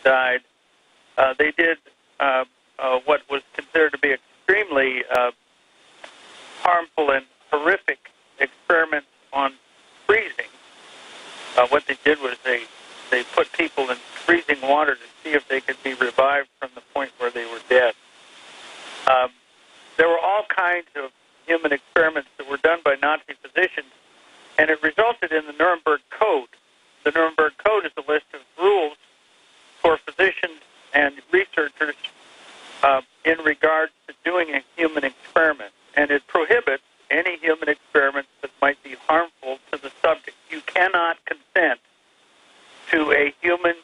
died. They did what was considered to be extremely harmful and horrific experiments on freezing. What they did was they put people in freezing water to see if they could be revived from the point where they were dead. There were all kinds of human experiments that were done by Nazi physicians, and it resulted in the Nuremberg Code. The Nuremberg Code is a list of rules for physicians and researchers in regards to doing a human experiment, and it prohibits any human experiments that might be harmful to the subject. You cannot consent to a human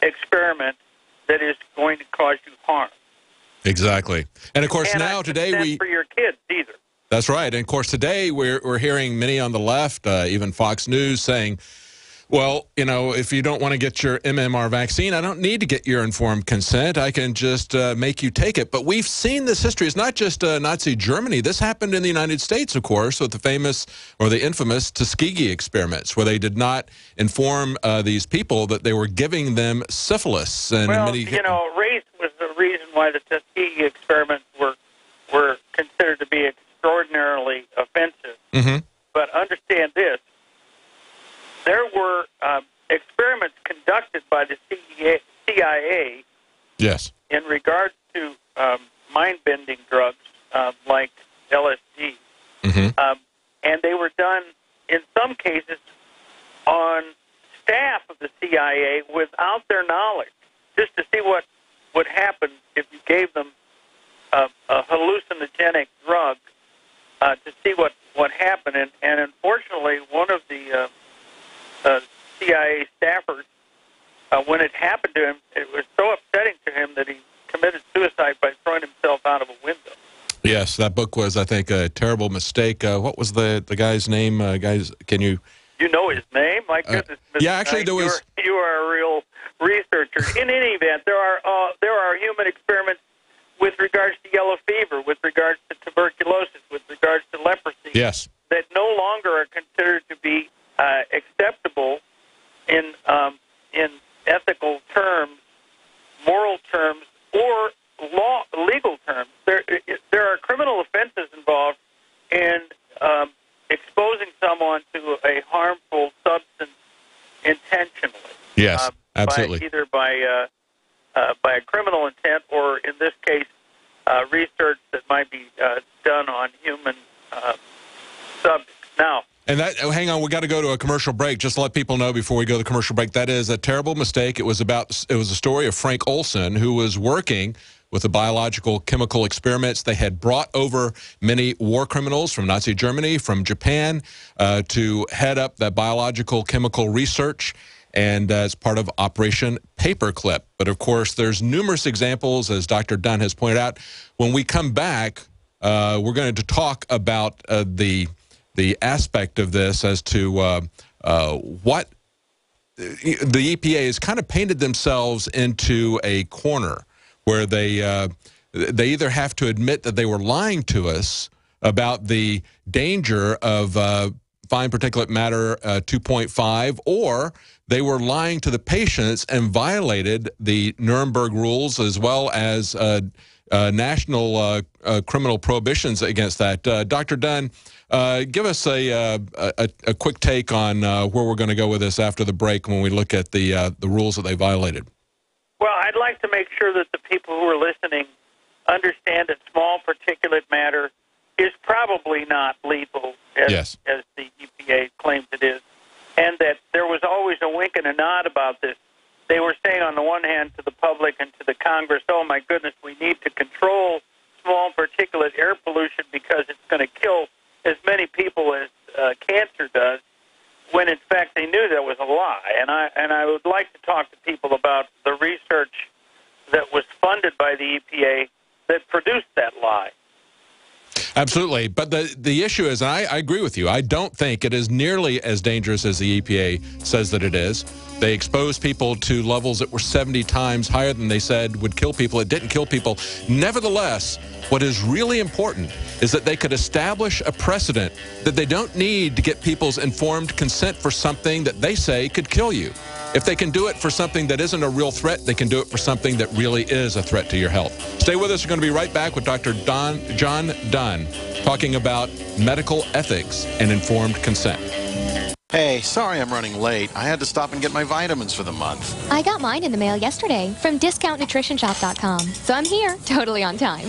experiment that is going to cause you harm. Exactly. And of course now today for your kids either. That's right. And of course today we're hearing many on the left, even Fox News, saying, well, you know, if you don't want to get your MMR vaccine, I don't need to get your informed consent. I can just make you take it. But we've seen this history. It's not just Nazi Germany. This happened in the United States, of course, with the famous or the infamous Tuskegee experiments, where they did not inform these people that they were giving them syphilis. And you know, race was the reason why the Tuskegee experiments were considered to be extraordinarily offensive. Mm-hmm. But understand this. There were experiments conducted by the CIA yes, in regards to mind-bending drugs like LSD. Mm-hmm. And they were done, in some cases, on staff of the CIA without their knowledge, just to see what would happen if you gave them a hallucinogenic drug to see what happened. And unfortunately, one of the CIA staffers, when it happened to him, it was so upsetting to him that he committed suicide by throwing himself out of a window. Yes, that book was, I think, a terrible mistake. What was the guy's name? Guys, can you... You know his name? My goodness. Yeah, actually, there was... You are a real researcher. In any event, there are human experiments with regards to yellow fever, with regards to tuberculosis, with regards to leprosy. Yes. That no longer are considered to be acceptable in ethical terms, moral terms, or legal terms. There are criminal offenses involved in exposing someone to a harmful substance intentionally. Yes, absolutely. Either by a criminal intent, or in this case, research that might be done on human subjects. Now. And that, hang on, we got to go to a commercial break. Just to let people know before we go to the commercial break, that is a terrible mistake. It was a story of Frank Olson, who was working with the biological chemical experiments. They had brought over many war criminals from Nazi Germany, from Japan, to head up that biological chemical research, and as part of Operation Paperclip. But of course, there's numerous examples, as Dr. Dunn has pointed out. When we come back, we're going to talk about the aspect of this as to what the EPA has kind of painted themselves into a corner where they either have to admit that they were lying to us about the danger of fine particulate matter 2.5, or they were lying to the patients and violated the Nuremberg rules as well as national criminal prohibitions against that. Dr. Dunn, give us a quick take on where we're going to go with this after the break when we look at the rules that they violated. Well, I'd like to make sure that the people who are listening understand that small particulate matter is probably not lethal as the EPA claims it is, and that there was always a wink and a nod about this. They were saying on the one hand to the public and to the Congress, oh my goodness, we need to control small particulate air pollution because it's going to kill as many people as cancer does, when in fact they knew that was a lie. And I would like to talk to people about the research that was funded by the EPA that produced that lie. Absolutely. But the issue is, and I agree with you, I don't think it is nearly as dangerous as the EPA says that it is. They exposed people to levels that were 70 times higher than they said would kill people. It didn't kill people. Nevertheless, what is really important is that they could establish a precedent that they don't need to get people's informed consent for something that they say could kill you. If they can do it for something that isn't a real threat, they can do it for something that really is a threat to your health. Stay with us. We're going to be right back with Dr. John Dunn talking about medical ethics and informed consent. Hey, sorry I'm running late. I had to stop and get my vitamins for the month. I got mine in the mail yesterday from DiscountNutritionShop.com, so I'm here, totally on time.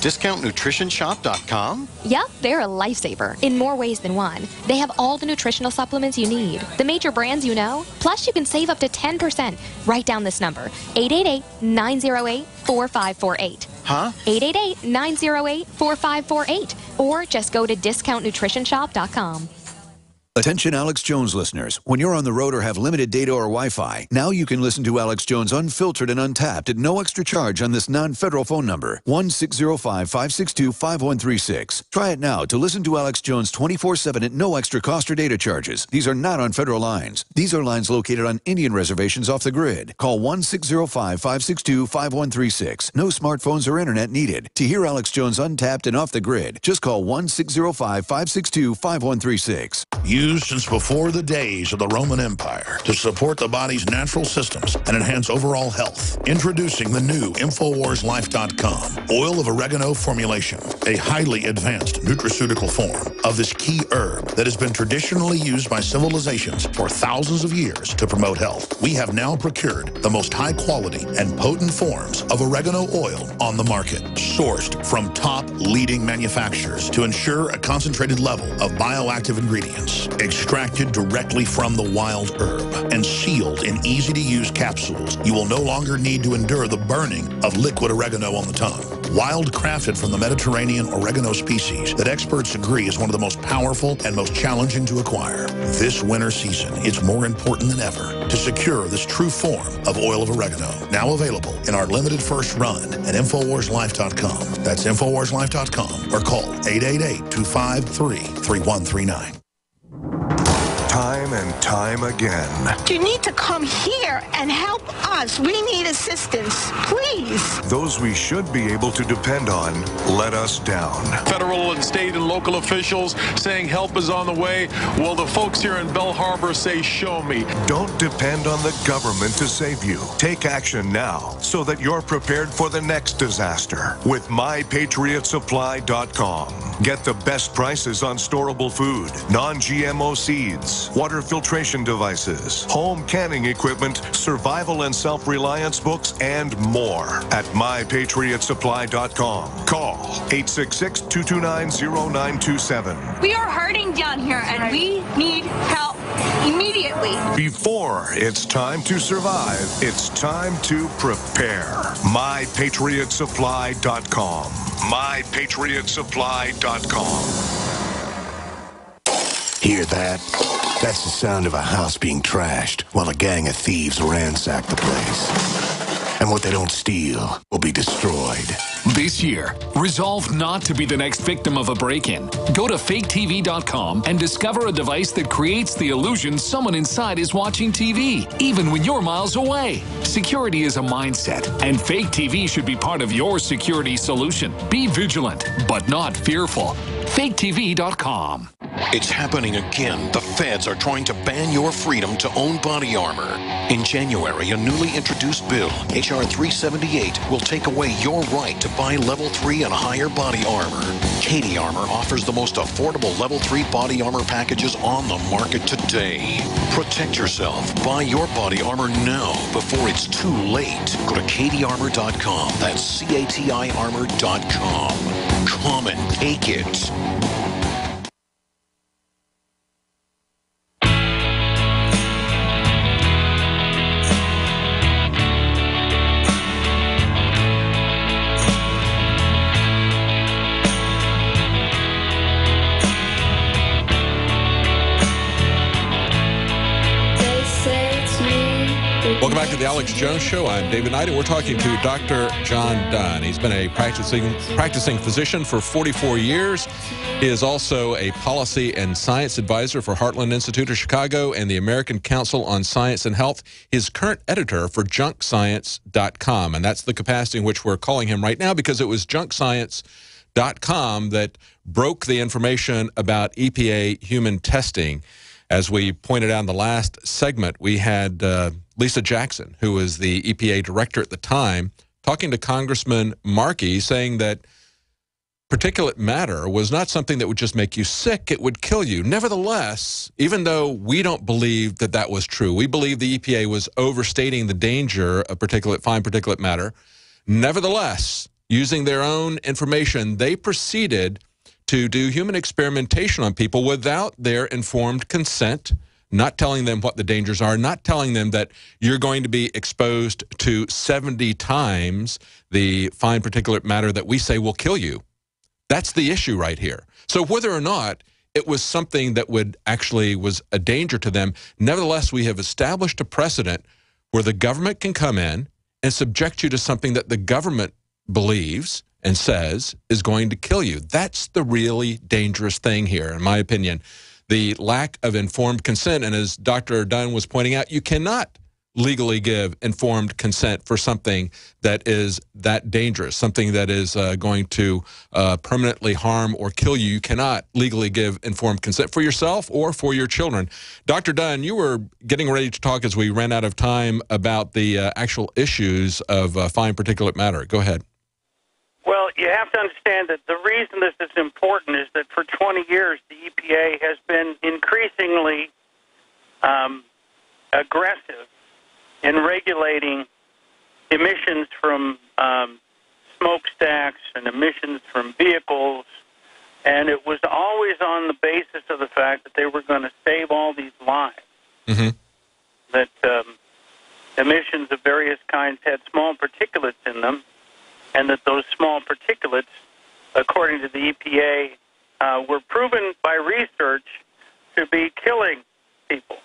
DiscountNutritionShop.com? Yep, they're a lifesaver in more ways than one. They have all the nutritional supplements you need, the major brands you know, plus you can save up to 10%. Write down this number, 888-908-4548. Huh? 888-908-4548. Or just go to DiscountNutritionShop.com. Attention Alex Jones listeners. When you're on the road or have limited data or Wi-Fi, now you can listen to Alex Jones unfiltered and untapped at no extra charge on this non-federal phone number, 1-605-562-5136. Try it now to listen to Alex Jones 24/7 at no extra cost or data charges. These are not on federal lines. These are lines located on Indian reservations off the grid. Call 1-605-562-5136. No smartphones or internet needed. To hear Alex Jones untapped and off the grid, just call 1-605-562-5136. Used since before the days of the Roman Empire to support the body's natural systems and enhance overall health. Introducing the new InfoWarsLife.com oil of oregano formulation, a highly advanced nutraceutical form of this key herb that has been traditionally used by civilizations for thousands of years to promote health. We have now procured the most high quality and potent forms of oregano oil on the market, sourced from top leading manufacturers to ensure a concentrated level of bioactive ingredients, extracted directly from the wild herb and sealed in easy-to-use capsules. You will no longer need to endure the burning of liquid oregano on the tongue. Wild crafted from the Mediterranean oregano species that experts agree is one of the most powerful and most challenging to acquire. This winter season, it's more important than ever to secure this true form of oil of oregano. Now available in our limited first run at InfoWarsLife.com. That's InfoWarsLife.com or call 888-253-3139. Time and time again. You need to come here and help us. We need assistance, please. Those we should be able to depend on let us down. Federal and state and local officials saying help is on the way. Well, the folks here in Belle Harbor say, show me. Don't depend on the government to save you. Take action now so that you're prepared for the next disaster with MyPatriotSupply.com. Get the best prices on storable food, non-GMO seeds, water filtration devices, home canning equipment, survival and self-reliance books, and more at MyPatriotSupply.com. Call 866-229-0927. We are hurting down here, and we need help immediately. Before it's time to survive, it's time to prepare. MyPatriotSupply.com. MyPatriotSupply.com. Hear that? That's the sound of a house being trashed while a gang of thieves ransack the place. And what they don't steal will be destroyed. This year, resolve not to be the next victim of a break-in. Go to faketv.com and discover a device that creates the illusion someone inside is watching TV, even when you're miles away. Security is a mindset, and Fake TV should be part of your security solution. Be vigilant, but not fearful. faketv.com. It's happening again. The feds are trying to ban your freedom to own body armor. In January, a newly introduced bill, H.R. 378, will take away your right to buy Level 3 and higher body armor. Katie Armor offers the most affordable Level 3 body armor packages on the market today. Protect yourself. Buy your body armor now before it's too late. Go to katiearmor.com. That's CATI armor.com. Come and take it. Welcome back to the Alex Jones Show. I'm David Knight, and we're talking to Dr. John Dunn. He's been a practicing physician for 44 years. He is also a policy and science advisor for Heartland Institute of Chicago and the American Council on Science and Health. He's current editor for JunkScience.com, and that's the capacity in which we're calling him right now because it was JunkScience.com that broke the information about EPA human testing. As we pointed out in the last segment, we had Lisa Jackson, who was the EPA director at the time, talking to Congressman Markey, saying that particulate matter was not something that would just make you sick, it would kill you. Nevertheless, even though we don't believe that that was true, we believe the EPA was overstating the danger of fine particulate matter. Nevertheless, using their own information, they proceeded to do human experimentation on people without their informed consent, not telling them what the dangers are, not telling them that you're going to be exposed to 70 times the fine particulate matter that we say will kill you. That's the issue right here. So whether or not it was something that was a danger to them, nevertheless, we have established a precedent where the government can come in and subject you to something that the government believes and says is going to kill you. That's the really dangerous thing here, in my opinion. The lack of informed consent, and as Dr. Dunn was pointing out, you cannot legally give informed consent for something that is that dangerous, something that is going to permanently harm or kill you. You cannot legally give informed consent for yourself or for your children. Dr. Dunn, you were getting ready to talk as we ran out of time about the actual issues of fine particulate matter. Go ahead. Well, you have to understand that the reason this is important is that for 20 years, the EPA has been increasingly aggressive in regulating emissions from smokestacks and emissions from vehicles, and it was always on the basis of the fact that they were going to save all these lives. Mm-hmm. That emissions of various kinds had small particulates in them, and that those small particulates, according to the EPA, were proven by research to be killing people.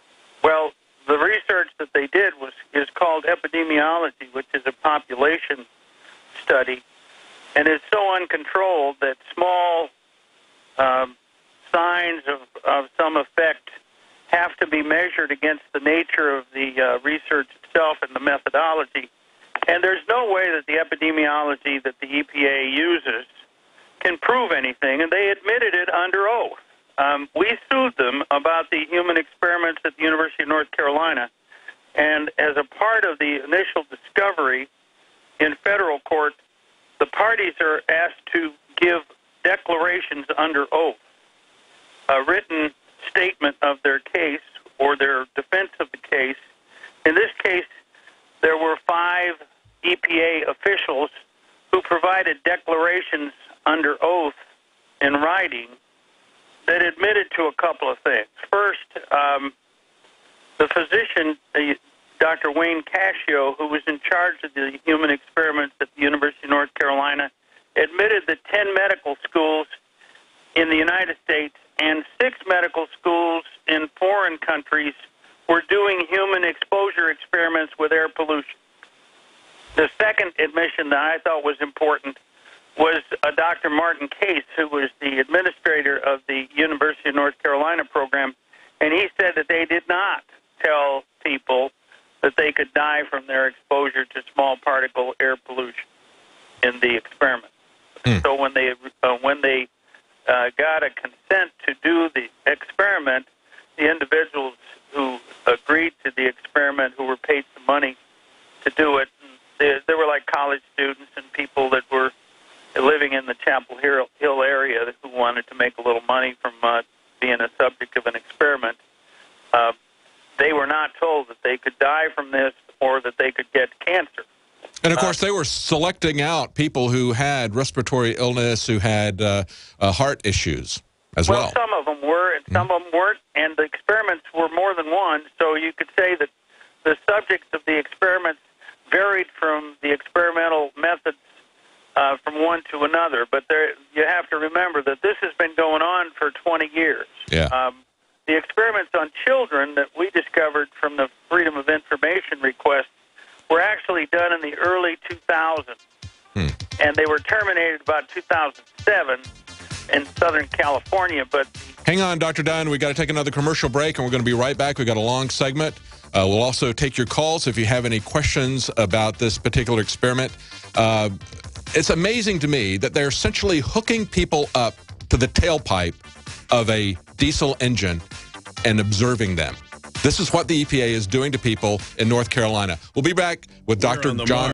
Well, the research that they did is called epidemiology, which is a population study, and it's so uncontrolled that small signs of some effect have to be measured against the nature of the research itself and the methodology. And there's no way that the epidemiology that the EPA uses can prove anything, and they admitted it under oath. We sued them about the human experiments at the University of North Carolina, and as a part of the initial discovery in federal court, the parties are asked to give declarations under oath, a written statement of their case or their defense of the case. In this case, there were 5 EPA officials who provided declarations under oath in writing that admitted to a couple of things. First, the physician, Dr. Wayne Cascio, who was in charge of the human experiments at the University of North Carolina, admitted that 10 medical schools in the United States and 6 medical schools in foreign countries were doing human exposure experiments with air pollution. The second admission that I thought was important was Dr. Martin Case, who was the administrator of the University of North Carolina program, and he said that they did not tell people that they could die from their exposure to small particle air pollution in the experiment. So when they got a consent to do the experiment, the individuals who agreed to the experiment, who were paid some money to do it, they were like college students and people that were living in the Chapel Hill area who wanted to make a little money from being a subject of an experiment. They were not told that they could die from this or that they could get cancer. And, of course, they were selecting out people who had respiratory illness, who had heart issues as well. Well, some of them were, and some of them weren't, and the experiments were more than one, so you could say that the subjects of the experiments varied from the experimental methods from one to another. But you have to remember that this has been going on for 20 years. Yeah. The experiments on children that we discovered from the Freedom of Information request were actually done in the early 2000s, and they were terminated about 2007 in Southern California. But hang on, Dr. Dunn. We've got to take another commercial break, and we're going to be right back. We've got a long segment. We'll also take your calls if you have any questions about this particular experiment. It's amazing to me that they're essentially hooking people up to the tailpipe of a diesel engine and observing them. This is what the EPA is doing to people in North Carolina. We'll be back with Dr. John